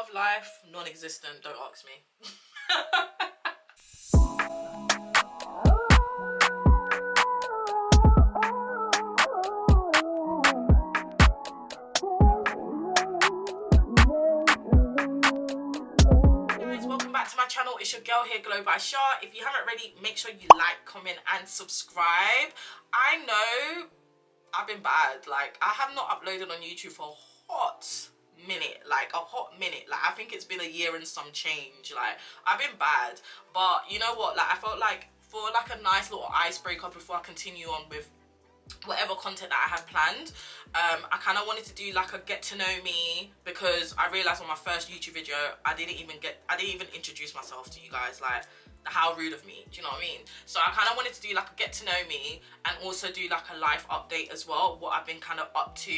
love life, non-existent, don't ask me. Welcome back to my channel. It's your girl here, Glow-by-sha. If you haven't already, make sure you like, comment and subscribe. I know I've been bad. Like, I have not uploaded on YouTube for a hot minute. Like I think it's been a year and some change. Like, I've been bad, but you know what, like I felt like for like a nice little icebreaker before I continue on with whatever content that I had planned, I kind of wanted to do like a get to know me, because I realized on my first YouTube video I didn't even introduce myself to you guys. Like, how rude of me, do you know what I mean? So I kind of wanted to do like a get to know me, and also do like a life update as well, what I've been kind of up to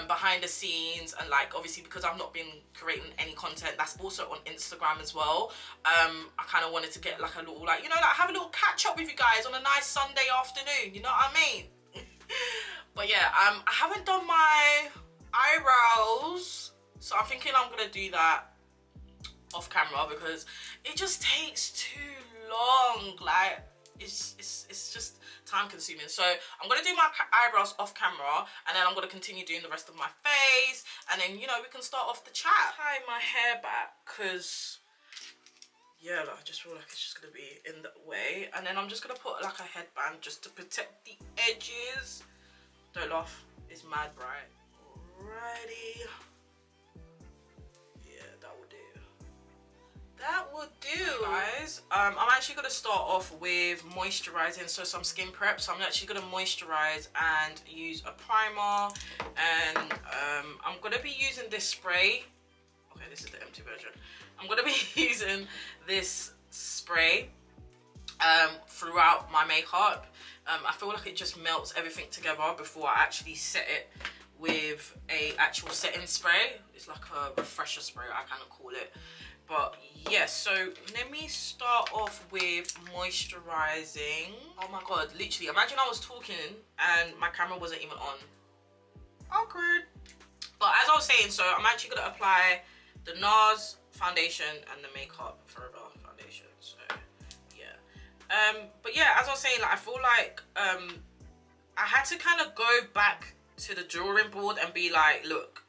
behind the scenes. And like, obviously because I've not been creating any content that's also on Instagram as well, I kind of wanted to get like a little, like, you know, like have a little catch up with you guys on a nice Sunday afternoon, you know what I mean? But yeah, I haven't done my eyebrows, so I'm thinking I'm gonna do that off camera, because it just takes too long. Like, it's just time consuming. So I'm gonna do my eyebrows off camera, and then I'm gonna continue doing the rest of my face, and then, you know, we can start off the chat. Tie my hair back, because yeah, like, I just feel like it's just gonna be in the way, and then I'm just gonna put like a headband just to protect the edges. Don't laugh, it's mad bright. Alrighty, yeah, that will do. That would do, guys. I'm actually gonna start off with moisturizing, so some skin prep. So I'm actually gonna moisturize and use a primer, and I'm gonna be using this spray. Okay, this is the empty version. I'm gonna be using this spray throughout my makeup. I feel like it just melts everything together before I actually set it with a actual setting spray. It's like a refresher spray, I kind of call it. But yes, yeah, so let me start off with moisturizing. Oh my god, literally, imagine I was talking and my camera wasn't even on. Awkward. But as I was saying, so I'm actually gonna apply the NARS foundation and the Makeup Forever foundation. So yeah, but yeah, as I was saying, like, I feel like I had to kind of go back to the drawing board and be like, look,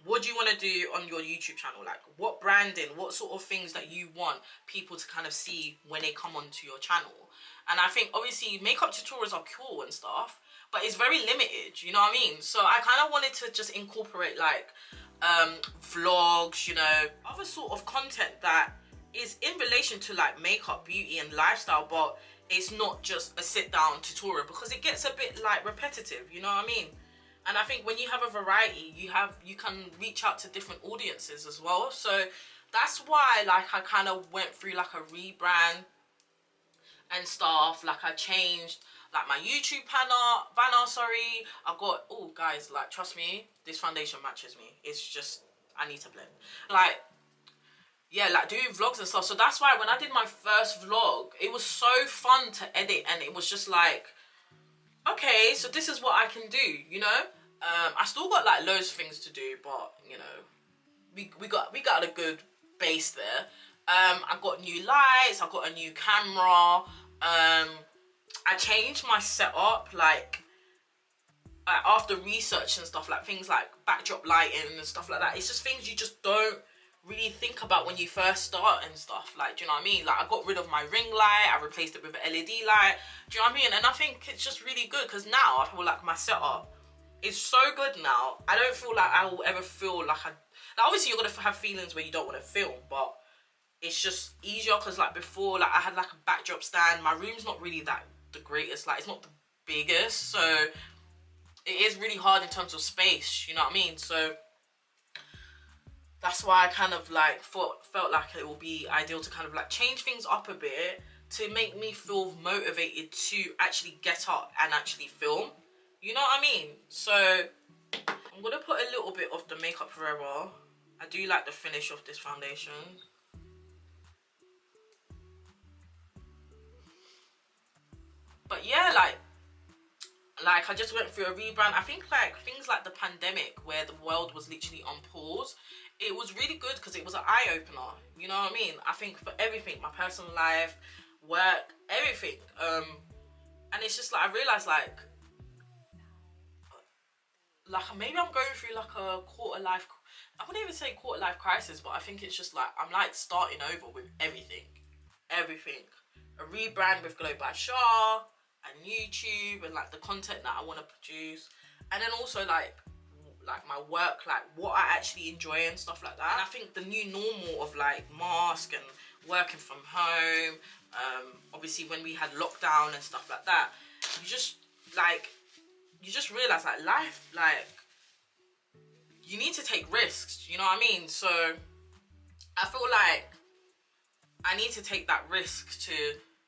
what do you want to do on your YouTube channel? Like, what branding, what sort of things that you want people to kind of see when they come onto your channel? And I think obviously makeup tutorials are cool and stuff, but it's very limited, you know what I mean? So I kind of wanted to just incorporate like vlogs, you know, other sort of content that is in relation to like makeup, beauty and lifestyle, but it's not just a sit down tutorial, because it gets a bit like repetitive, you know what I mean? And I think when you have a variety, you can reach out to different audiences as well. So that's why, like, I kind of went through like a rebrand and stuff. Like, I changed like my YouTube banner, sorry. I got, oh guys, like, trust me, this foundation matches me. It's just, I need to blend. Like, yeah, like doing vlogs and stuff. So that's why when I did my first vlog, it was so fun to edit, and it was just like, okay, so this is what I can do, you know? I still got like loads of things to do, but you know, we got a good base there. I got new lights, I got a new camera, I changed my setup, like after research and stuff, like things like backdrop lighting and stuff like that. It's just things you just don't really think about when you first start and stuff, like, do you know what I mean? Like, I got rid of my ring light, I replaced it with an LED light, do you know what I mean? And I think it's just really good, because now I feel like my setup is so good now. I don't feel like I will ever feel like like, obviously you're gonna have feelings where you don't want to film, but it's just easier, because like before, like I had like a backdrop stand. My room's not really that the greatest, like it's not the biggest, so it is really hard in terms of space, you know what I mean? So that's why I kind of like felt like it would be ideal to kind of like change things up a bit to make me feel motivated to actually get up and actually film, you know what I mean? So I'm gonna put a little bit of the Makeup Forever. I do like the finish of this foundation. But yeah, like I just went through a rebrand. I think like things like the pandemic, where the world was literally on pause, it was really good because it was an eye-opener, you know what I mean? I think for everything, my personal life, work, everything. And it's just like I realized like maybe I'm going through like a quarter life, I wouldn't even say quarter life crisis, but I think it's just like I'm like starting over with everything. A rebrand with Glow-by-sha and YouTube and like the content that I want to produce, and then also like my work, like what I actually enjoy and stuff like that. And I think the new normal of like mask and working from home, obviously when we had lockdown and stuff like that, you just realize like life, like you need to take risks, you know what I mean? So I feel like I need to take that risk to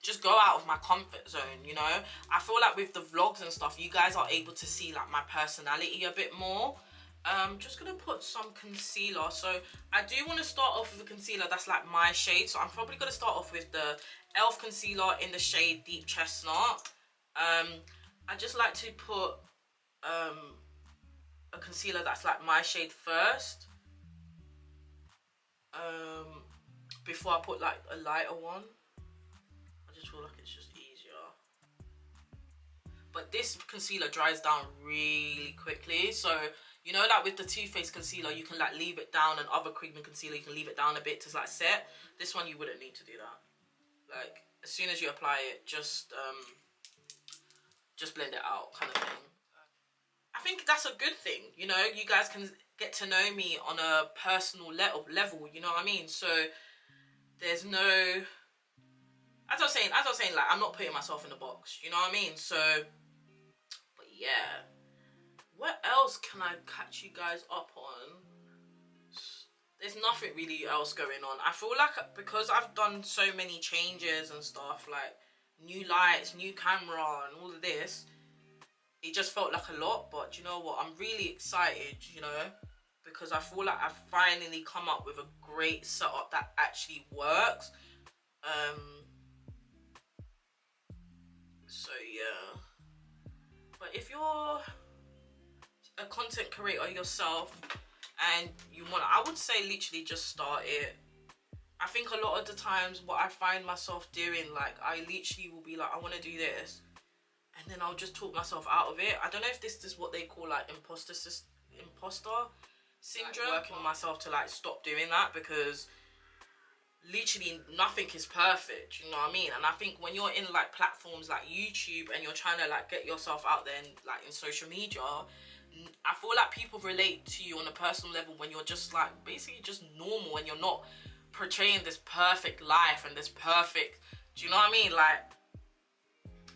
just go out of my comfort zone, you know? I feel like with the vlogs and stuff, you guys are able to see like my personality a bit more. Just gonna put some concealer. So I do want to start off with a concealer that's like my shade. So I'm probably gonna start off with the e.l.f. concealer in the shade Deep Chestnut. I just like to put a concealer that's like my shade first, before I put like a lighter one. I just feel like it's just easier. But this concealer dries down really quickly, so you know, like with the Too Faced concealer, you can like leave it down, and other cream and concealer you can leave it down a bit to like set. This one you wouldn't need to do that. Like as soon as you apply it, just blend it out, kind of thing. I think that's a good thing, you know. You guys can get to know me on a personal level, you know what I mean? So there's no, as I was saying, like I'm not putting myself in a box, you know what I mean? So, but yeah, what else can I catch you guys up on? There's nothing really else going on. I feel like because I've done so many changes and stuff, like new lights, new camera and all of this, it just felt like a lot. But you know what, I'm really excited, you know, because I feel like I've finally come up with a great setup that actually works. So yeah, but if you're a content creator yourself and you want, I would say literally just start it. I think a lot of the times what I find myself doing, like I literally will be like, I want to do this, and then I'll just talk myself out of it. I don't know if this is what they call like imposter syndrome. Like working on myself to like stop doing that, because literally nothing is perfect, you know what I mean? And I think when you're in like platforms like YouTube and you're trying to like get yourself out there and like in social media, I feel like people relate to you on a personal level when you're just like basically just normal and you're not portraying this perfect life and this perfect, do you know what I mean? Like,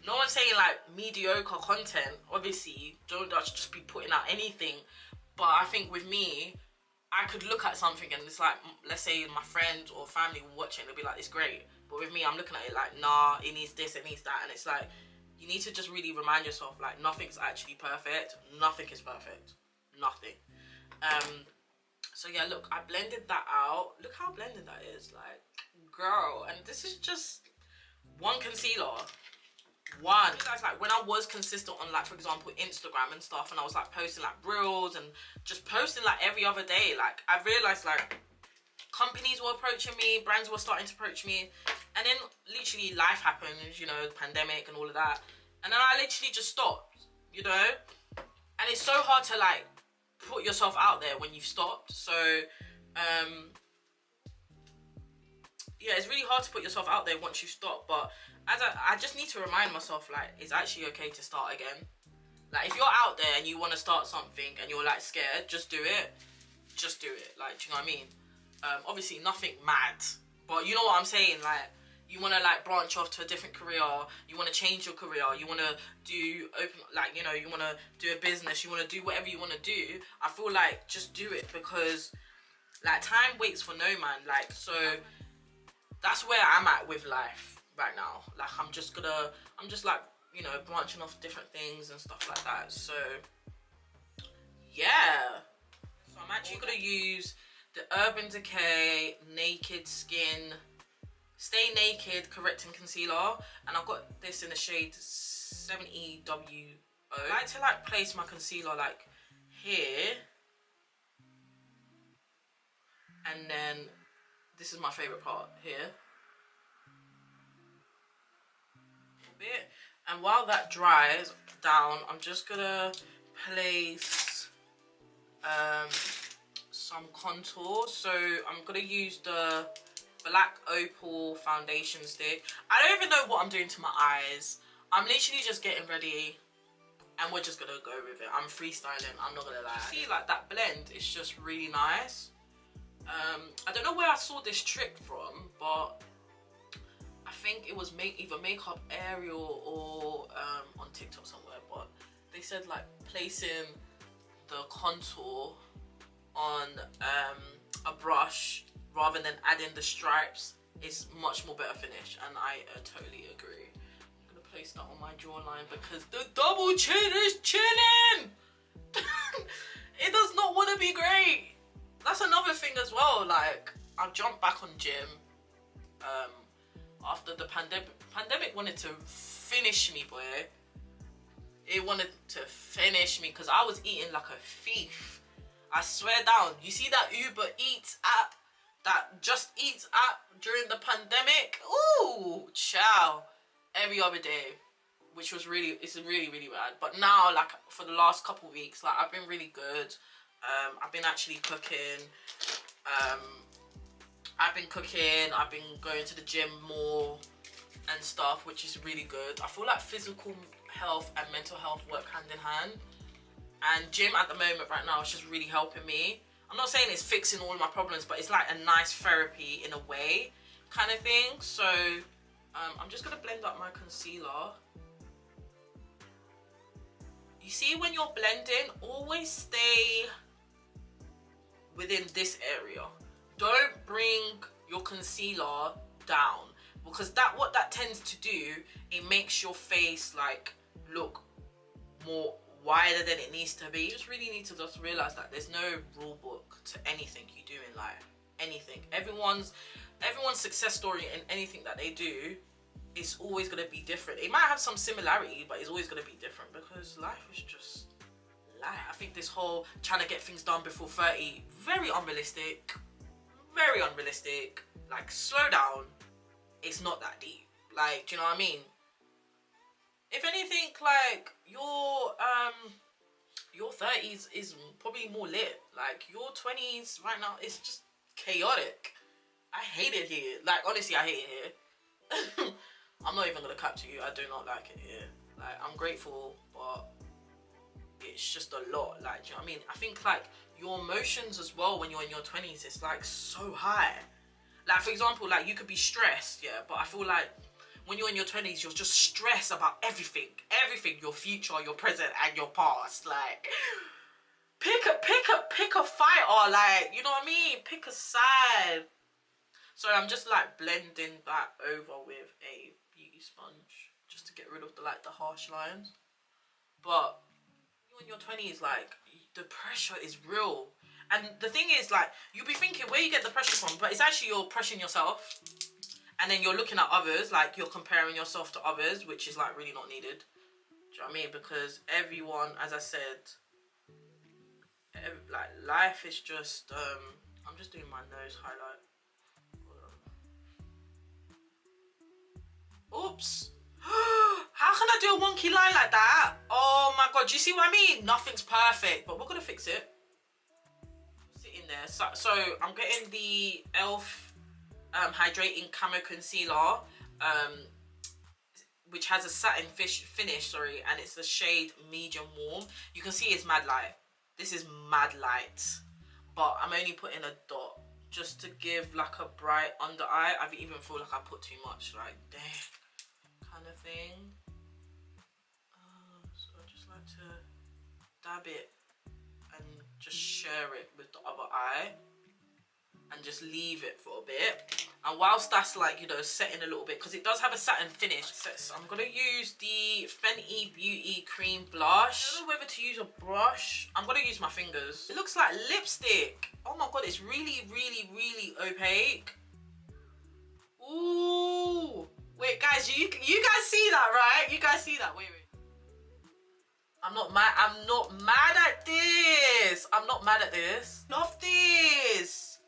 no one's saying like mediocre content, obviously don't just be putting out anything, but I think with me, I could look at something and it's like, let's say my friends or family will watch it and they'll be like, it's great, but with me I'm looking at it like, nah, it needs this, it needs that, and it's like, you need to just really remind yourself like nothing's actually perfect. Nothing is perfect. Nothing. So yeah, look, I blended that out. Look how blended that is, like, girl. And this is just one concealer. One. Guys, like when I was consistent on like, for example, Instagram and stuff, and I was like posting like reels and just posting like every other day, like I realized like companies were approaching me, brands were starting to approach me, and then literally life happened, you know, pandemic and all of that, and then I literally just stopped, you know. And it's so hard to like put yourself out there when you've stopped. So yeah, it's really hard to put yourself out there once you stop. But as I just need to remind myself like it's actually okay to start again. Like if you're out there and you want to start something and you're like scared, just do it. Just do it. Like, do you know what I mean? Obviously nothing mad, but you know what I'm saying, like you want to like branch off to a different career, you want to change your career, you want to do open, like, you know, you want to do a business, you want to do whatever you want to do. I feel like just do it, because like time waits for no man. Like, so that's where I'm at with life right now. Like I'm just like, you know, branching off different things and stuff like that. So yeah, so I'm actually gonna use the Urban Decay Naked Skin Stay Naked Correcting Concealer, and I've got this in the shade 70WO. I like to like place my concealer like here, And then this is my favourite part here. A bit. And while that dries down, I'm just gonna place some contour. So I'm gonna use the Black Opal foundation stick. I don't even know what I'm doing to my eyes. I'm literally just getting ready and we're just gonna go with it. I'm freestyling, I'm not gonna lie. See, like that blend is just really nice. I don't know where I saw this trick from, but I think it was either Makeup Ariel or on TikTok somewhere, but they said like placing the contour on a brush rather than adding the stripes is much more better finish, and I totally agree. I'm gonna place that on my jawline because the double chin is chilling. It does not want to be great. That's another thing as well. Like, I've jumped back on gym after the pandemic wanted to finish me, boy. It wanted to finish me because I was eating like a thief. I swear down. You see that Uber Eats app, that Just Eats app during the pandemic? Ooh, chow. Every other day, which was really, it's really, really bad. But now, like, for the last couple of weeks, like, I've been really good. I've been actually cooking. I've been going to the gym more and stuff, which is really good. I feel like physical health and mental health work hand in hand. And gym at the moment right now is just really helping me. I'm not saying it's fixing all my problems, but it's like a nice therapy in a way kind of thing. So I'm just gonna blend up my concealer. You see, when you're blending, always stay within this area. Don't bring your concealer down, because what that tends to do, it makes your face like look more wider than it needs to be. You just really need to just realize that there's no rule book to anything you do in life. Anything. Everyone's success story in anything that they do is always going to be different. It might have some similarity, but it's always going to be different because life is just life. I think this whole trying to get things done before 30, very unrealistic. Very unrealistic. Like, slow down. It's not that deep. Like, do you know what I mean? If anything, like, your 30s is probably more lit. Like, your 20s right now is just chaotic. I hate it here. Like, honestly, I hate it here. I'm not even gonna cap to you. I do not like it here. Like, I'm grateful, but it's just a lot. Like, do you know what I mean? I think, like, your emotions as well when you're in your 20s, it's like so high. Like, for example, like, you could be stressed, yeah, but I feel like when you're in your 20s, you're just stressed about everything, your future, your present, and your past. Like, pick a fighter, like, you know what I mean? Pick a side. So I'm just like blending that over with a beauty sponge just to get rid of the harsh lines. But you're in your 20s, like, the pressure is real. And the thing is, like, you'll be thinking where you get the pressure from, but it's actually you're pressuring yourself. And then you're looking at others, like, you're comparing yourself to others, which is, like, really not needed. Do you know what I mean? Because everyone, as I said, like, life is just, I'm just doing my nose highlight. Oops. How can I do a wonky line like that? Oh my god, do you see what I mean? Nothing's perfect, but we're gonna fix it. Sitting there. So I'm getting the e.l.f. Hydrating Camo Concealer, which has a satin finish, sorry, and it's the shade medium warm. You can see it's mad light. This is mad light, but I'm only putting a dot just to give like a bright under eye. I even feel like I put too much, like, damn, kind of thing. So I just like to dab it and just share it with the other eye and just leave it for a bit. And whilst that's, like, you know, setting a little bit, because it does have a satin finish. So I'm gonna use the Fenty Beauty Cream Blush. I don't know whether to use a brush. I'm gonna use my fingers. It looks like lipstick. Oh my god, it's really, really, really opaque. Ooh. Wait, guys, you guys see that, right? You guys see that? Wait. I'm not mad at this. I'm not mad at this. Love this.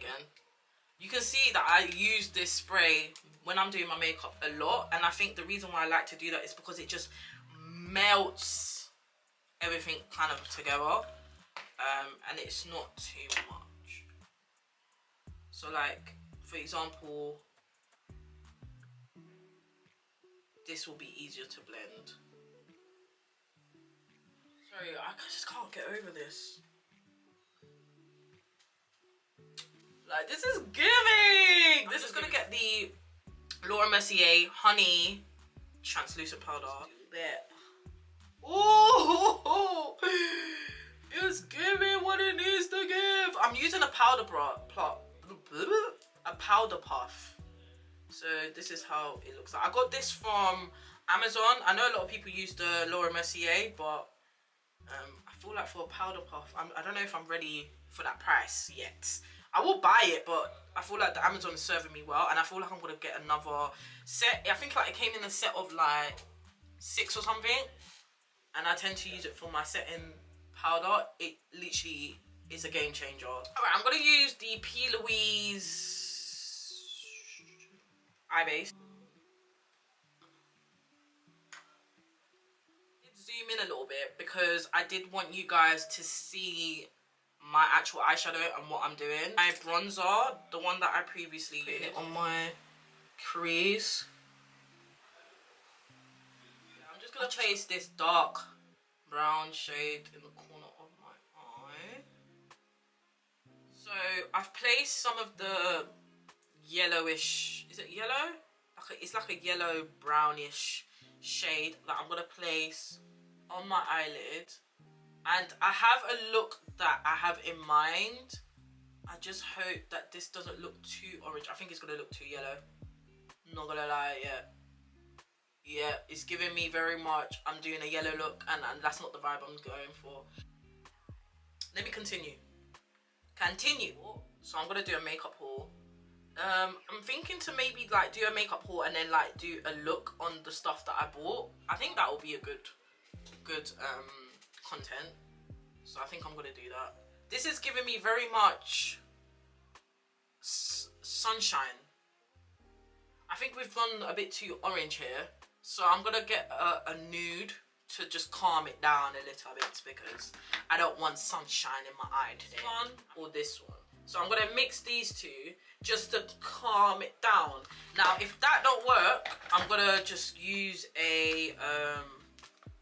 again. You can see that I use this spray when I'm doing my makeup a lot, and I think the reason why I like to do that is because it just melts everything kind of together, and it's not too much. So like, for example, this will be easier to blend. Sorry, I just can't get over this. Like, this is giving! This is gonna get the Laura Mercier Honey Translucent Powder. There. Ooh! It's giving what it needs to give. I'm using a powder puff. So this is how it looks like. I got this from Amazon. I know a lot of people use the Laura Mercier, but I feel like for a powder puff, I don't know if I'm ready for that price yet. I will buy it, but I feel like the Amazon is serving me well, and I feel like I'm gonna get another set. I think like it came in a set of like 6 or something, and I tend to use it for my setting powder. It literally is a game changer. All right, I'm gonna use the P. Louise eye base. Zoom in a little bit because I did want you guys to see my actual eyeshadow and what I'm doing. My bronzer, the one that I previously used on my crease. I'm just gonna place this dark brown shade in the corner of my eye. So I've placed some of the yellowish, is it yellow? It's like a yellow brownish shade that I'm gonna place on my eyelid, and I have a look that I have in mind. I just hope that this doesn't look too orange. I think it's gonna look too yellow, not gonna lie. Yeah, it's giving me very much I'm doing a yellow look, and that's not the vibe I'm going for. Let me continue. So I'm gonna do a makeup haul. I'm thinking to maybe like do a makeup haul and then like do a look on the stuff that I bought. I think that will be a good content. So I think I'm gonna do that. This is giving me very much sunshine. I think we've gone a bit too orange here, so I'm gonna get a nude to just calm it down a little bit because I don't want sunshine in my eye today. This one or this one. So I'm gonna mix these two just to calm it down. Now, if that don't work, I'm gonna just use a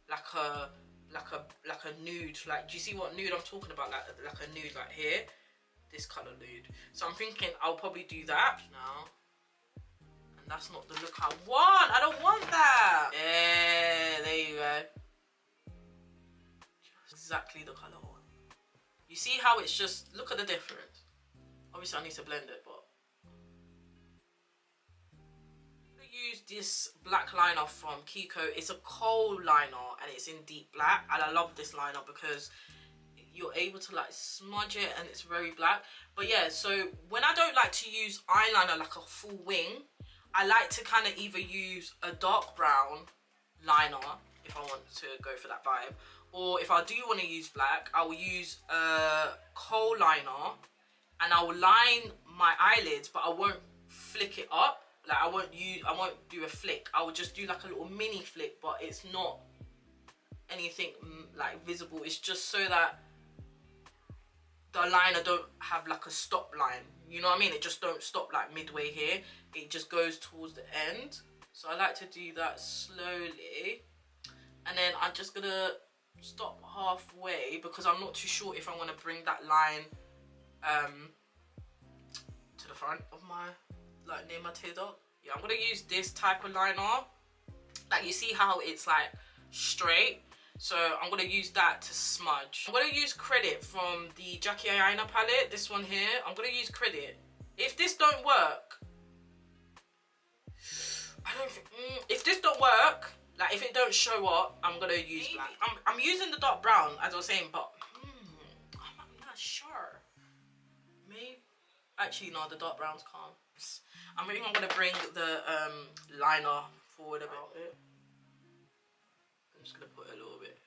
like a nude. Like, do you see what nude I'm talking about? Like a nude like here, this color nude. So I'm thinking I'll probably do that now. And that's not the look I want. I don't want that. Yeah, there you go. Exactly the color I want. You see how it's just, look at the difference. Obviously I need to blend it, but I'm gonna use this black liner from Kiko. It's a kohl liner and it's in deep black, and I love this liner because you're able to like smudge it and it's very black. But yeah, so when I don't like to use eyeliner like a full wing, I like to kind of either use a dark brown liner if I want to go for that vibe, or if I do want to use black, I will use a kohl liner and I will line my eyelids, but I won't flick it up. Like I won't do a flick. I will just do like a little mini flick, but it's not anything like visible. It's just so that the liner don't have like a stop line. You know what I mean? It just don't stop like midway here. It just goes towards the end. So I like to do that slowly. And then I'm just gonna stop halfway because I'm not too sure if I want to bring that line to the front of my, like near my tear duct. Yeah, I'm gonna use this type of liner. Like you see how it's like straight, so I'm gonna use that to smudge. I'm gonna use Credit from the Jackie Aina palette, this one here. I'm gonna use Credit. If this don't work, I don't think, if this don't work, like if it don't show up, I'm gonna use black. I'm using the dark brown as I was saying, but I'm not sure. Maybe, actually no, the dark brown's calm. I think I'm gonna bring the liner forward a bit. I'm just gonna put a little bit,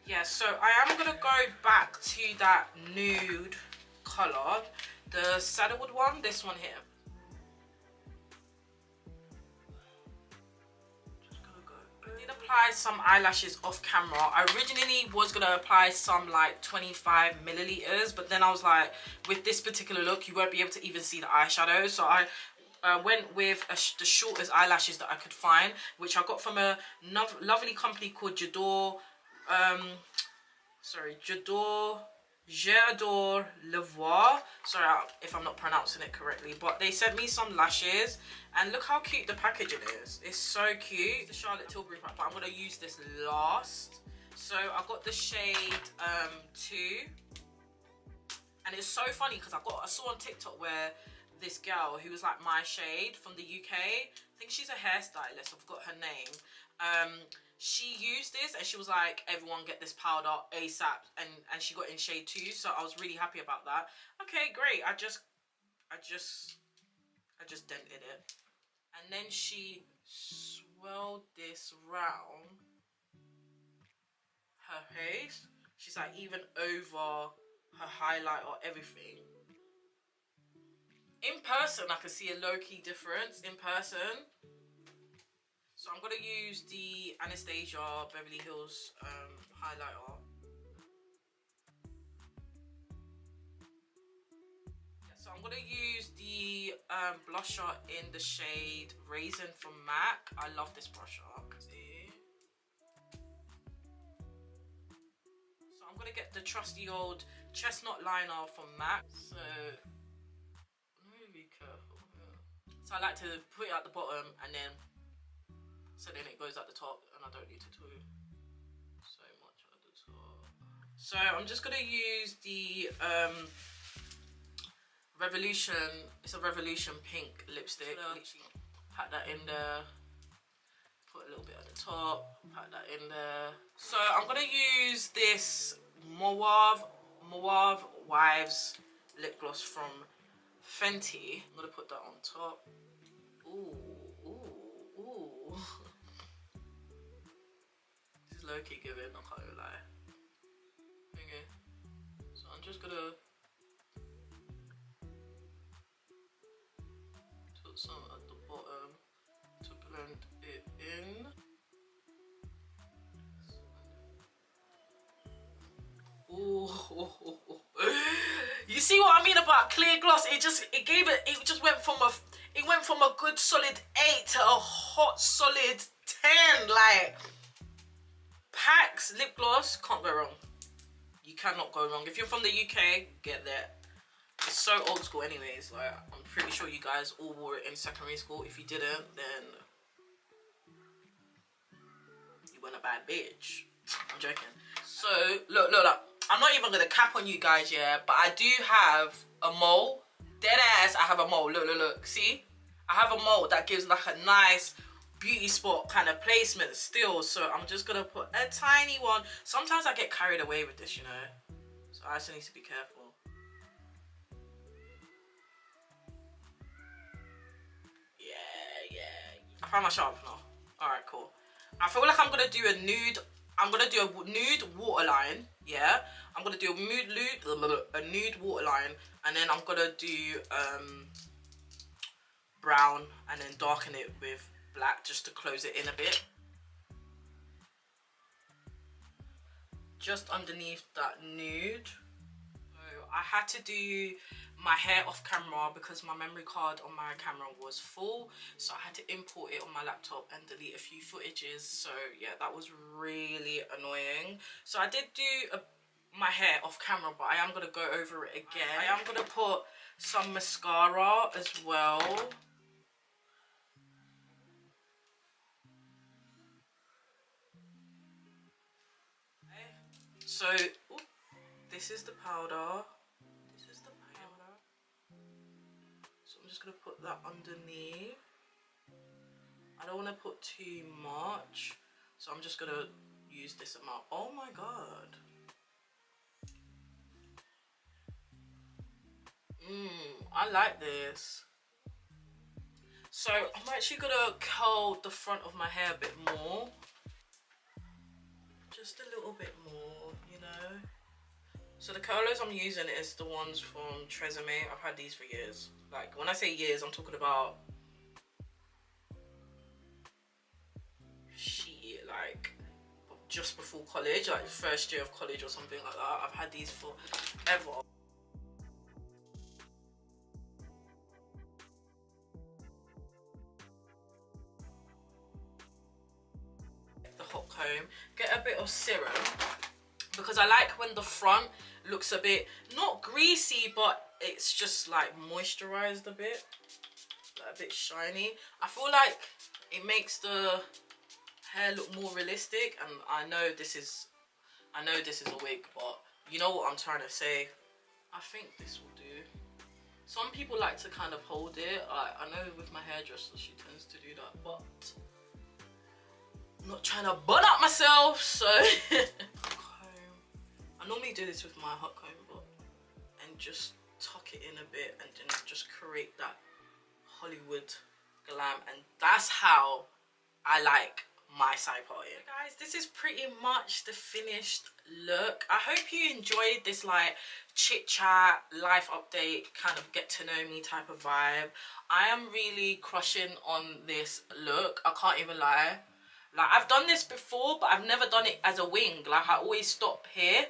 yeah. Yeah, so I am gonna go back to that nude color, the saddlewood one, this one here. I did apply some eyelashes off camera. I originally was gonna apply some like 25 milliliters, but then I was like, with this particular look, you won't be able to even see the eyeshadow. So I went with the shortest eyelashes that I could find, which I got from a lovely company called GWRM. Sorry if I'm not pronouncing it correctly, but they sent me some lashes and look how cute the packaging is. It's so cute. It's the Charlotte Tilbury pack, but I'm gonna use this last. So I got the shade 2, and it's so funny because I saw on TikTok where this girl who was like my shade from the UK, I think she's a hairstylist, I forgot her name, she used this and she was like, everyone get this powder ASAP, and she got in shade 2, so I was really happy about that. Okay, great. I just dented it, and then she swirled this round her face. She's like even over her highlight or everything. In person I can see a low-key difference in person. So I'm gonna use the Anastasia Beverly Hills highlighter. So I'm gonna use the blusher in the shade Raisin from MAC. I love this blusher. See? So I'm gonna get the trusty old chestnut liner from MAC. So I'm gonna be careful here. So I like to put it at the bottom and then so then it goes at the top, and I don't need to do so much at the top. So I'm just gonna use the Revolution, it's a Revolution pink lipstick. Pat that in there, put a little bit at the top, pat that in there. So I'm gonna use this Mauve Wives lip gloss from Fenty. I'm gonna put that on top. Ooh, ooh, ooh. This is low-key giving, I can't even lie. Okay, so I'm just gonna put some at the bottom to blend it in. Ooh. You see what I mean about clear gloss? It just went from a good solid 8 to a hot solid 10. Like, Pax lip gloss, can't go wrong. You cannot go wrong. If you're from the UK, get there. It's so old school anyways. Like, I'm pretty sure you guys all wore it in secondary school. If you didn't, then you weren't a bad bitch. I'm joking. So look. I'm not even gonna cap on you guys, yeah, but I do have a mole. Dead ass, I have a mole. Look. See? I have a mole that gives like a nice beauty spot kind of placement still. So I'm just gonna put a tiny one. Sometimes I get carried away with this, you know. So I just need to be careful. Yeah. I found my sharpener. Alright, cool. I feel like I'm gonna do a nude waterline, yeah. I'm gonna do a nude waterline, and then I'm gonna do brown, and then darken it with black just to close it in a bit. Just underneath that nude. So I had to do my hair off camera because my memory card on my camera was full, so I had to import it on my laptop and delete a few footages. So yeah, that was really annoying. So I did do my hair off camera, but I am going to go over it again. I am going to put some mascara as well. So this is the powder. So I'm just going to put that underneath. I don't want to put too much, so I'm just going to use this amount. Oh my god. I like this. So I'm actually going to curl the front of my hair a bit more. just a little bit more, you know. So the curlers I'm using is the ones from Tresemme. I've had these for years. Like, when I say years, I'm talking about like just before college, like first year of college or something like that. I've had these for ever. The hot comb, get a bit of serum, because I like when the front looks a bit, not greasy, but it's just like moisturized a bit, like a bit shiny. I feel like it makes the hair look more realistic, and I know this is a wig, but you know what I'm trying to say. I think this will do. Some people like to kind of hold it. I know with my hairdresser she tends to do that, but I'm not trying to bun up myself, so I normally do this with my hot comb, but and just tuck it in a bit and then just create that Hollywood glam, and that's how I like my side parting. Okay, guys, this is pretty much the finished look. I hope you enjoyed this like chit chat, life update, kind of get to know me type of vibe. I am really crushing on this look, I can't even lie. Like, I've done this before, but I've never done it as a wing. Like, I always stop here.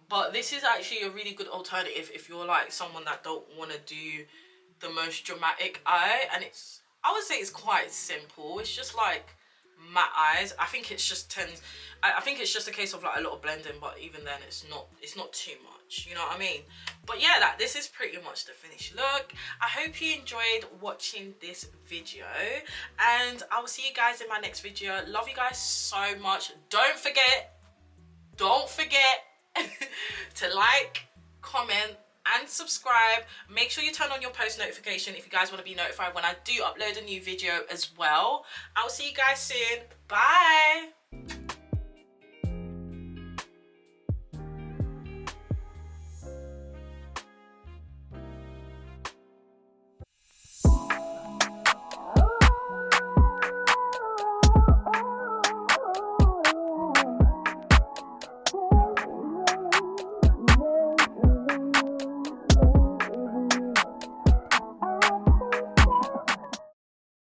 But this is actually a really good alternative if you're like someone that don't want to do the most dramatic eye. And it's, I would say it's quite simple. It's just like matte eyes. I think it's just I think it's just a case of like a lot of blending, but even then it's not too much, you know what I mean? But yeah, this is pretty much the finished look. I hope you enjoyed watching this video, and I will see you guys in my next video. Love you guys so much. Don't forget to like, comment and subscribe. Make sure you turn on your post notification if you guys want to be notified when I do upload a new video as well. I'll see you guys soon. Bye.